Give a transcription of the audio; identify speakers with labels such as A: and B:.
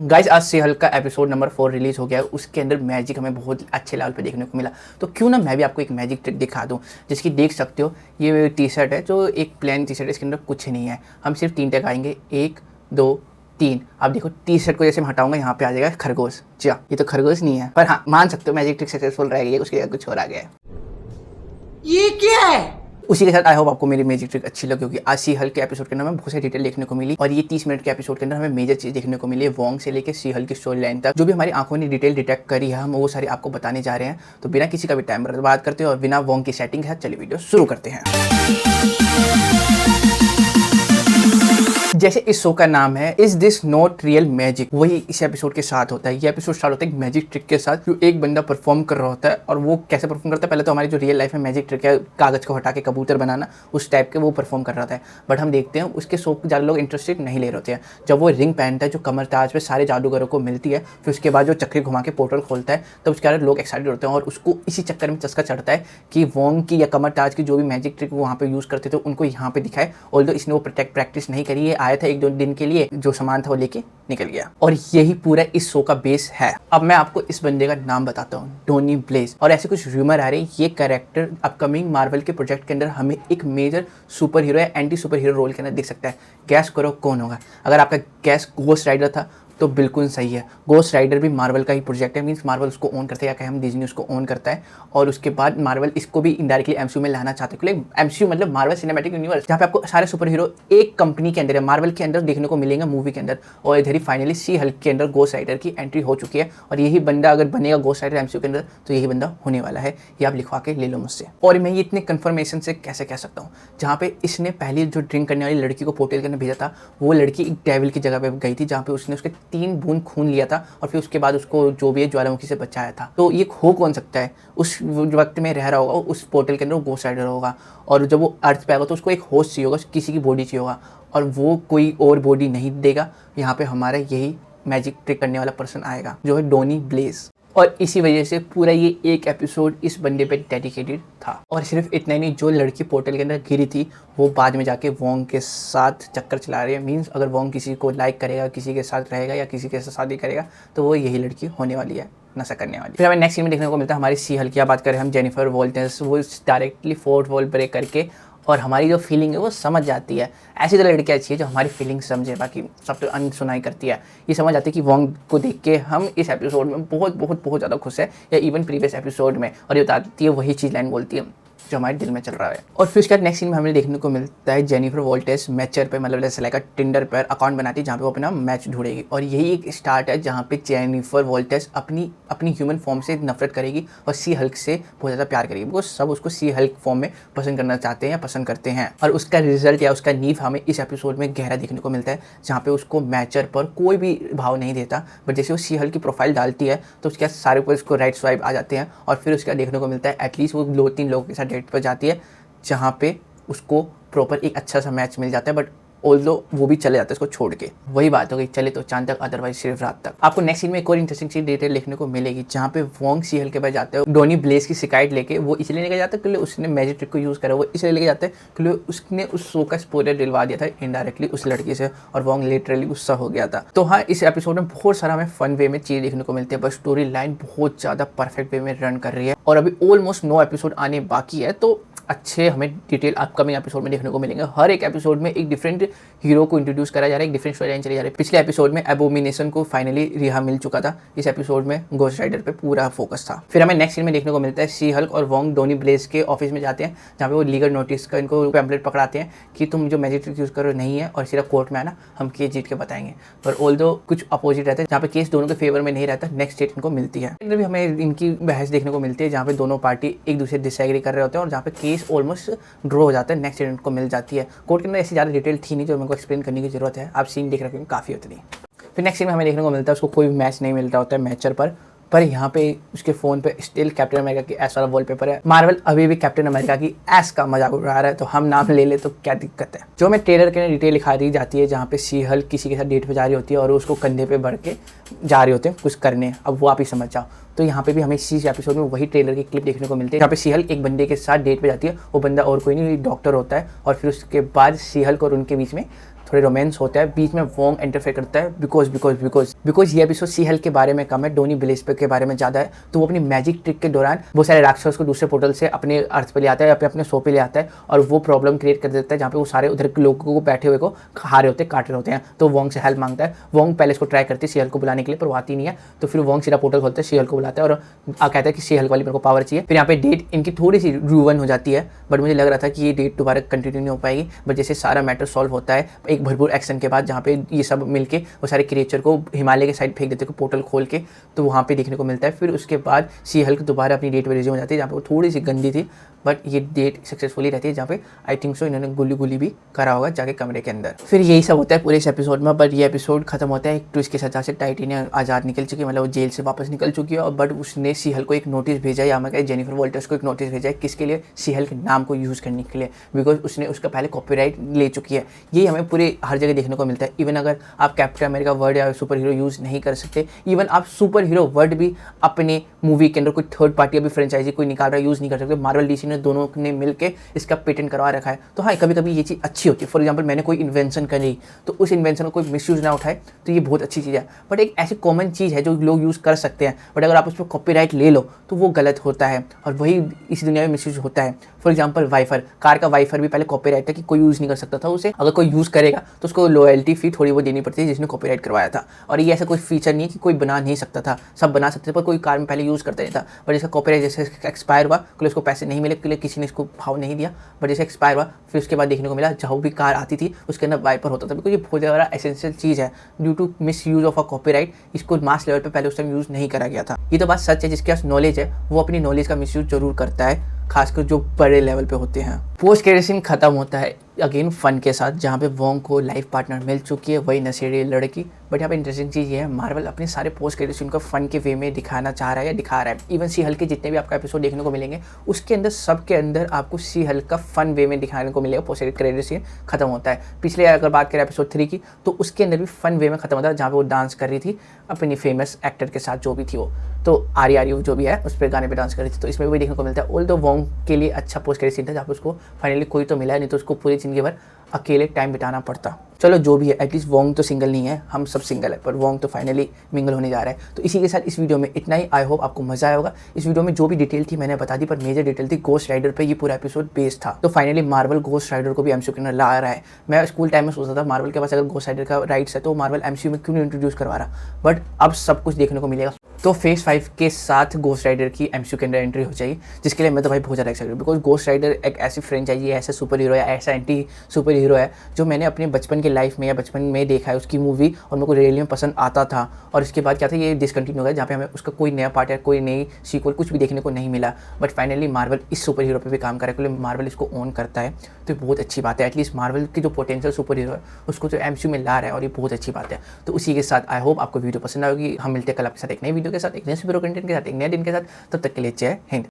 A: Guys आज सी Hulk का episode number 4 release हो गया है। उसके अंदर मैजिक हमें बहुत अच्छे लेवल पे देखने को मिला। तो क्यों ना मैं भी आपको एक मैजिक ट्रिक दिखा दूं, जिसकी देख सकते हो ये टी शर्ट है जो एक प्लेन टी शर्ट है, इसके अंदर कुछ नहीं है। हम सिर्फ 3 टैग आएंगे, 1 2 3। आप देखो टी शर्ट को जैसे मैं हटाऊंगा यहाँ पे आ जाएगा खरगोश। जी ये तो खरगोश नहीं है, पर हाँ मान सकते हो मैजिक ट्रिक सक्सेसफुल रह गई है, उसके जगह कुछ और आ गया है।
B: ये क्या है?
A: उसी के साथ आई होप आपको मेरी मैजिक ट्रिक अच्छी लगी, क्योंकि आज सी हल्क के एपिसोड के अंदर हमें बहुत सारी डिटेल देखने को मिली और ये 30 मिनट के एपिसोड के अंदर हमें मेजर चीज देखने को मिली है। वोंग से लेकर सी हल्क की स्टोरी लाइन तक जो भी हमारी आंखों ने डिटेल डिटेक्ट करी है, हम वो सारी आपको बताने जा रहे हैं। तो बिना किसी का भी टाइम बर्बाद करते हो और बिना वोंग की सेटिंग के साथ चलिए वीडियो शुरू करते हैं। जैसे इस शो का नाम है is this not real magic, वही इस एपिसोड के साथ होता है। ये एपिसोड स्टार्ट होता है एक मैजिक ट्रिक के साथ, जो एक बंदा परफॉर्म कर रहा होता है। और वो कैसे परफॉर्म करता है, पहले तो हमारी जो रियल लाइफ में मैजिक ट्रिक है कागज को हटा के कबूतर बनाना, उस टाइप के वो परफॉर्म कर रहा था। बट हम देखते हैं उसके शो को ज़्यादा लोग इंटरेस्टेड नहीं ले रहे होते हैं। जब वो रिंग पहनता है जो कमर ताज पे सारे जादूगरों को मिलती है, फिर उसके बाद जो चक्री घुमा के पोर्टल खोलता है, तब उसके बाद लोग एक्साइटेड होते हैं और उसको इसी चक्कर में चस्का चढ़ता है कि वोंग की या कमर ताज की जो भी मैजिक ट्रिक वो वहाँ पे यूज़ करते थे उनको यहाँ पे दिखाए। ऑल्दो इसने वो प्रैक्टिस नहीं करी है, आया था 1-2 दिन के लिए, जो सामान था वो लेके निकल गया। और यही पूरा इस शो का बेस है। अब मैं आपको इस बंदे का नाम बताता हूँ, डोनी ब्लेज। और ऐसे कुछ रूमर आ रहे हैं ये कैरेक्टर अपकमिंग मार्वल के प्रोजेक्ट के अंदर हमें एक मेजर सुपर हीरो या एंटी सुपर हीरो रोल के अंदर दिख सकता है। गैस करो कौन होगा। अगर आपका गैस घोस्ट राइडर था तो बिल्कुल सही है। घोस्ट राइडर भी मार्वल का ही प्रोजेक्ट है, मींस मार्वल उसको ओन करता है या कहीं हम डिज्नी उसको ओन करता है। और उसके बाद मार्वल इसको भी इनडायरेक्टली एमसीयू में लाना चाहते हैं, क्योंकि एमसीयू मतलब मार्वल सिनेमैटिक यूनिवर्स, जहाँ पे आपको सारे सुपर हीरो एक कंपनी के अंदर है, मार्वल के अंदर देखने को मिलेंगे मूवी के अंदर। और इधर ही फाइनली सी हल्क के अंदर घोस्ट राइडर की एंट्री हो चुकी है। और यही बंदा अगर बनेगा घोस्ट राइडर एमसीयू के अंदर तो यही बंदा होने वाला है। ये आप लिखवा के ले लो मुझसे। और मैं ये इतने कन्फर्मेशन से कैसे कह सकता हूँ, जहाँ पे इसने पहले जो ड्रिंक करने वाली लड़की को पोर्टल करने भेजा था, वो लड़की एक डेविल की जगह पे गई थी, जहाँ पे उसने उसके 3 बूंद खून लिया था और फिर उसके बाद उसको जो भी है ज्वालामुखी से बचाया था। तो ये हो कौन सकता है, उस वक्त में रह रहा होगा उस पोर्टल के अंदर, वो घोस्ट राइडर होगा। और जब वो अर्थ पे आएगा तो उसको एक होस्ट चाहिए होगा, किसी की बॉडी चाहिए होगा, और वो कोई और बॉडी नहीं देगा। यहाँ पे हमारा यही मैजिक ट्रिक करने वाला पर्सन आएगा जो है डोनी ब्लेज। और इसी वजह से पूरा ये एक एपिसोड इस बंदे पे डेडिकेटेड था। और सिर्फ इतना ही नहीं, जो लड़की पोर्टल के अंदर गिरी थी वो बाद में जाके वोंग के साथ चक्कर चला रही है। मींस अगर वोंग किसी को लाइक करेगा, किसी के साथ रहेगा या किसी के साथ शादी करेगा तो वो यही लड़की होने वाली है, नशा करने वाली। फिर हमें नेक्स्ट सीन में देखने को मिलता है हमारी सी हल्क की बात करें हम, जेनिफर वॉल्टर्स, वो डायरेक्टली फोर्थ वॉल ब्रेक करके और हमारी जो फीलिंग है वो समझ जाती है। ऐसी तरह लड़कियाँ चाहिए जो हमारी फीलिंग समझे, बाकी सब तो अनसुनाई करती है। ये समझ आती है कि वोंग को देख के हम इस एपिसोड में बहुत बहुत बहुत ज़्यादा खुश है, या इवन प्रीवियस एपिसोड में। और ये बताती है वही चीज़ लाइन बोलती है जो हमारे दिल में चल रहा है। और फिर उसके बाद नेक्स्ट सीन में हमें देखने को मिलता है जेनिफर वॉल्टर्स मैचर पे, मतलब जैसे लाइक टिंडर पर अकाउंट बनाती है जहाँ पे वो अपना मैच ढूंढेगी। और यही एक स्टार्ट है जहाँ पे जेनिफर वॉल्टर्स अपनी ह्यूमन फॉर्म से नफरत करेगी और सी हल्क से बहुत ज़्यादा प्यार करेगी, बिकॉज सब उसको सी हल्क फॉर्म में पसंद करना चाहते हैं या पसंद करते हैं। और उसका रिजल्ट या उसका नीव हमें इस एपिसोड में गहरा देखने को मिलता है, जहाँ पे उसको मैचर पर कोई भी भाव नहीं देता। बट जैसे वो सी हल्क की प्रोफाइल डालती है तो उसके बाद सारे ऊपर उसको राइट स्वाइप आ जाते हैं। और फिर उसके बाद देखने को मिलता है एटलीस्ट वो 2-3 लोगों के साथ डेट पर जाती है, जहाँ पे उसको प्रॉपर एक अच्छा सा मैच मिल जाता है। बट ऑल्दो वो भी चले जाते हैं उसको छोड़ के। वही बात हो गई, चले तो चांद तक, अदरवाइज सिर्फ रात तक। आपको नेक्स्ट सीन में एक और इंटरेस्टिंग चीज डिटेल देखने को मिलेगी, जहाँ पे वोंग सी हल्क के पास जाते हैं डोनी ब्लेज की शिकायत लेके। वो इसलिए लेके जाता है क्योंकि उसने मैजिक ट्रिक को यूज़ करा, वो इसलिए लेके जाते हैं क्योंकि उसने उस शो का स्पॉइलर दिलवा दिया था इनडायरेक्टली उस लड़की से, और वोंग लिटरली गुस्सा हो गया था। तो हाँ, इस एपिसोड में बहुत सारा हमें फन वे में चीज़ देखने को मिलती है, बस स्टोरी लाइन बहुत ज़्यादा परफेक्ट वे में रन कर रही है। और अभी ऑलमोस्ट 9 एपिसोड आने बाकी है, तो अच्छे हमें डिटेल अपकमिंग एपिसोड में देखने को मिलेंगे। हर एक एपिसोड में एक डिफरेंट हीरो को इंट्रोड्यूस करा जा रहा है, एक डिफरेंट स्टोरी लाइन चली जा रही है। पिछले एपिसोड में एबोमिनेशन को फाइनली रिहा मिल चुका था, इस एपिसोड में घोस्ट राइडर पे पूरा फोकस था। फिर हमें नेक्स्ट सीन में देखने को मिलता है सी हल्क और वोंग डोनी ब्लेज के ऑफिस में जाते हैं, जहाँ पे वो लीगल नोटिस का इनको पैम्पलेट पकड़ाते हैं कि तुम जो मैजिक ट्रिक यूज़ करो नहीं है और सीधा कोर्ट में आना, हम केस जीत के बताएंगे। पर ऑल्दो कुछ अपोजिट रहता है, जहाँ पे केस दोनों के फेवर में नहीं रहता, नेक्स्ट डेट इनको मिलती है। भी हमें इनकी बहस देखने को मिलती है, जहाँ पे दोनों पार्टी एक दूसरे डिसएग्री कर रहे होते हैं और जहाँ पे केस ऑलमोस्ट ड्रॉ हो जाता है, नेक्स्ट स्टूडेंट को मिल जाती है। कोर्ट के अंदर ऐसी ज़्यादा डिटेल थी नहीं जो मेरे को एक्सप्लेन करने की जरूरत है, आप सीन देख रहे हो काफ़ी उतनी। फिर नेक्स्ट सीन में हमें देखने को मिलता है उसको कोई मैच नहीं मिलता होता है मैचर पर यहाँ पे उसके फ़ोन पे स्टिल कैप्टन अमेरिका की एस वाला वॉलपेपर है। मार्वल अभी भी कैप्टन अमेरिका की एस का मजाक उड़ा रहा है, तो हम नाम ले ले तो क्या दिक्कत है। जो हमें ट्रेलर के डिटेल दिखा दी जाती है, जहाँ पे सी हल्क किसी के साथ डेट पे जा रही होती है और उसको कंधे पे भर के जा रहे होते हैं कुछ करने, अब वो आप ही समझ जाओ। तो यहाँ पे भी हमें इसी एपिसोड में वही ट्रेलर की क्लिप देखने को मिलती है, जहाँ पे सी हल्क एक बंदे के साथ डेट पे जाती है, वो बंदा और कोई नहीं डॉक्टर होता है। और फिर उसके बाद सी हल्क और उनके बीच में थोड़े रोमांस होता है, बीच में वोंग इंटरफेयर करता है बिकॉज ये एपिसोड सी हल्क के बारे में कम है, डोनी बिलेस्पे के बारे में ज़्यादा है। तो वो अपनी मैजिक ट्रिक के दौरान बहुत सारे राक्षस को दूसरे पोर्टल से अपने अर्थ पे ले आता है या फिर अपने शो पे ले आता है और वो प्रॉब्लम क्रिएट कर देता है जहाँ पे वो सारे उधर के लोगों को बैठे हुए को खा रहे होते हैं, काट रहे होते हैं। तो वोंग से हेल्प मांगता है। वोंग पहले इसको ट्राई करती है सी हल्क को बुलाने के लिए, पर वो आती नहीं है। तो फिर वोंग सीधा पोर्टल खोलता है, सी हल्क को बुलाता है और कहता है कि सी हल्क वाली मेरे को पावर चाहिए। फिर यहाँ पे डेट इनकी थोड़ी सी रूवन हो जाती है, बट मुझे लग रहा था कि ये डेट दोबारा कंटिन्यू नहीं हो पाएगी। बट जैसे सारा मैटर सॉल्व होता है एक भरपूर एक्शन के बाद, जहाँ पे ये सब मिलके वो सारे क्रिएचर को हिमालय के साइड फेंक देते हैं पोर्टल खोल के, तो वहाँ पे देखने को मिलता है। फिर उसके बाद सी हल्क दोबारा अपनी डेट पे रिज्यूम हो जाती है, जहाँ पे वो थोड़ी सी गंदी थी, बट ये डेट सक्सेसफुली रहती है, जहाँ पे आई थिंक सो इन्होंने गुली भी करा होगा जाके कमरे के अंदर। फिर यही सब होता है पूरे इस एपिसोड में। बट ये एपिसोड खत्म होता है एक ट्विस्ट के साथ, जहाँ से टाइटेनिया आज़ाद निकल चुकी है, मतलब वो जेल से वापस निकल चुकी है। और बट उसने सी हल्क को एक नोटिस भेजा, या मैं जेनिफर वॉल्टर्स को एक नोटिस भेजा है, किसके लिए? सी हल्क नाम को यूज़ करने के लिए, बिकॉज उसने उसका पहले कॉपीराइट ले चुकी है। यही हमें पूरे हर जगह देखने को मिलता है। इवन अगर आप कैप्टन अमेरिका वर्ड या सुपर हीरो यूज़ नहीं कर सकते, इवन आप सुपर हीरो वर्ड भी अपने मूवी के अंदर कोई थर्ड पार्टी अभी फ्रेंचाइजी कोई निकाल रहा है यूज़ नहीं कर सकते। मार्वल डीसी ने दोनों ने मिलके इसका पेटेंट करवा रखा है। तो हाँ, कभी कभी ये चीज़ अच्छी होती है। फॉर एग्जांपल मैंने कोई इन्वेंशन करी तो उस इन्वेंशन को कोई मिसयूज़ ना उठाए, तो ये बहुत अच्छी चीज़ है। बट एक ऐसी कॉमन चीज़ है जो लोग यूज़ कर सकते हैं, बट अगर आप उस पर कॉपीराइट ले लो तो वो गलत होता है, और वही इस दुनिया में मिसयूज़ होता है। फॉर एग्जाम्पल वाइफर, कार का वाइफर भी पहले कॉपीराइट था कि कोई यूज़ नहीं कर सकता था उसे। अगर कोई यूज़ करेगा तो उसको लॉयल्टी फी थोड़ी वो देनी पड़ती है जिसने कॉपीराइट करवाया था। और ये ऐसा कोई फीचर नहीं है कि कोई बना नहीं सकता था, सब बना सकते थे, पर कोई कार में पहले यूज़ करता नहीं था। बट इसका कॉपीराइट जैसे एक्सपायर हुआ, कोई उसको पैसे नहीं मिले, के लिए किसी ने इसको भाव नहीं दिया, बट जैसे एक्सपायर हुआ फिर उसके बाद देखने को मिला जहाँ भी कार आती थी उसके अंदर वाइपर होता था। बिकॉज ये बहुत ज़्यादा एसेंशियल चीज़ है। Due to misuse of a copyright इसको मास लेवल पे पहले उस टाइम यूज़ नहीं करा गया था। ये तो बात सच है, जिसके पास नॉलेज है वो अपनी नॉलेज का मिस यूज़ जरूर करता है, खासकर जो बड़े लेवल पे होते हैं। पोस्ट क्रेडिट सीन खत्म होता है अगेन फन के साथ, जहाँ पे वोंग को लाइफ पार्टनर मिल चुकी है, वही नशेड़ी लड़की। बट यहाँ पे इंटरेस्टिंग चीज़ ये है, मार्वल अपने सारे पोस्ट क्रेडिट सीन को फन के वे में दिखाना चाह रहा है या दिखा रहा है। इवन सी हल्क के जितने भी आपका एपिसोड देखने को मिलेंगे उसके अंदर सबके अंदर आपको सी हल्क का फन वे में दिखाने को मिलेगा। पोस्ट क्रेडिट सीन खत्म होता है। पिछले अगर बात करें एपिसोड 3 की, तो उसके अंदर भी फन वे में खत्म होता है, जहाँ पे वो डांस कर रही थी अपनी फेमस एक्टर के साथ, जो भी थी वो, तो आर्यू जो भी है उस पर गाने पे डांस कर रही थी। तो इसमें भी देखने को मिलता है। ऑल दो वोंग के लिए अच्छा पोस्ट क्रेडिट सीन था, जहाँ पे उसको फाइनली कोई तो मिला है, नहीं तो उसको पूरी जिंदगी भर अकेले टाइम बिताना पड़ता। चलो जो भी है, एटलीस्ट वोंग तो सिंगल नहीं है, हम सब सिंगल है, पर वोंग तो फाइनली मिंगल होने जा रहा है। तो इसी के साथ इस वीडियो में इतना ही। आई होप आपको मजा आया होगा। इस वीडियो में जो भी डिटेल थी मैंने बता दी, पर मेजर डिटेल थी घोस्ट राइडर पे ये पूरा एपिसोड बेस्ड था। तो फाइनली मार्वल घोस्ट राइडर को भी एमसीयू के अंदर ला रहा है। मैं स्कूल टाइम में सोचता था मार्वल के पास अगर घोस्ट राइडर का राइट्स है तो मार्वल एमसीयू में क्यों नहीं इंट्रोड्यूस करवा रहा, बट अब सब कुछ देखने को मिलेगा। तो फेज 5 के साथ घोस्ट राइडर की एमसीयू के अंदर एंट्री हो जाएगी, जिसके लिए मैं तो भाई बहुत ज़्यादा एक्साइटेड हूं। बिकॉज घोस्ट राइडर एक ऐसी फ्रेंचाइजी है, ऐसा सुपर हीरो है, ऐसा एंटी सुपर हीरो है जो मैंने अपने बचपन के लाइफ में या बचपन में देखा है उसकी मूवी, और मेरे को रियली में पसंद आता था। और इसके बाद क्या था, ये डिसकंटिन्यू हो गया, जहाँ पे हमें उसका कोई नया पार्ट या कोई नई सीक्वल कुछ भी देखने को नहीं मिला। बट फाइनली मार्वल इस सुपर हीरो पे भी काम करे, क्योंकि मार्वल इसको ओन करता है, तो बहुत अच्छी बात है। एटलीस्ट मार्वल की जो पोटेंशियल सुपर हीरो है उसको जो एमसीयू में ला रहा है, और ये बहुत अच्छी बात है। तो उसी के साथ आई होप आपको वीडियो पसंद आएगी। हम मिलते हैं कल आपके साथ एक नई वीडियो के साथ, एक नए सुपर कंटेंट के साथ, एक नए दिन के साथ। तब तक के लिए जय हिंद।